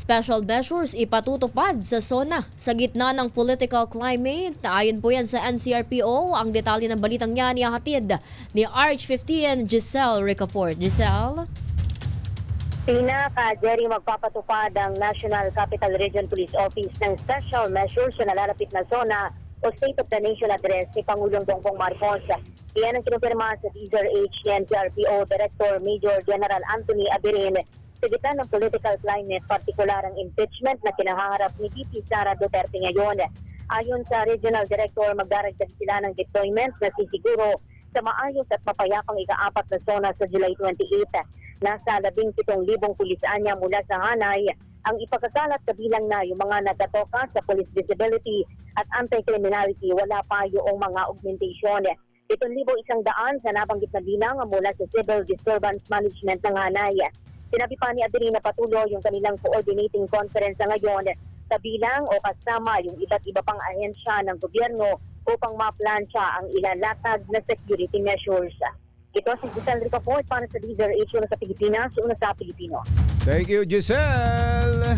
Special measures ipatutupad sa SONA sa gitna ng political climate. Ayon po yan sa NCRPO. Ang detalye ng balitang yan ihahatid ni Arch 15 Giselle Ricafort. Giselle? Jerry, magpapatupad ang National Capital Region Police Office ng special measures sa nalalapit na zona o State of the Nation Address ni Pangulong Bongbong Marcos. Iyan ang kinumpirma sa DZRH ni NCRPO Director Major General Anthony Abirin sa gitna ng political climate, partikular ang impeachment na kinaharap ni VP Sara Duterte ngayon. Ayon sa Regional Director, magdaragdag sila ng deployment na sisiguro sa maayos at mapayapang ika-4 na zona sa July 28. Nasa 17,000 pulisanya mula sa Hanay ang ipagkasalat kabilang na yung mga nagatoka sa police visibility at anti-criminality. Wala pa yung mga augmentation. 7,100 sa nabanggit na bilang mula sa Civil Disturbance Management ng Hanay. Sinabi pa ni Adelina patuloy yung kanilang coordinating conference ngayon kabilang o kasama yung iba't iba pang ahensya ng gobyerno upang maplansya ang ilalatag na security measures. Ito si Giselle Ricafort para sa DZRH sa Pilipinas, una sa Pilipino. Thank you, Giselle!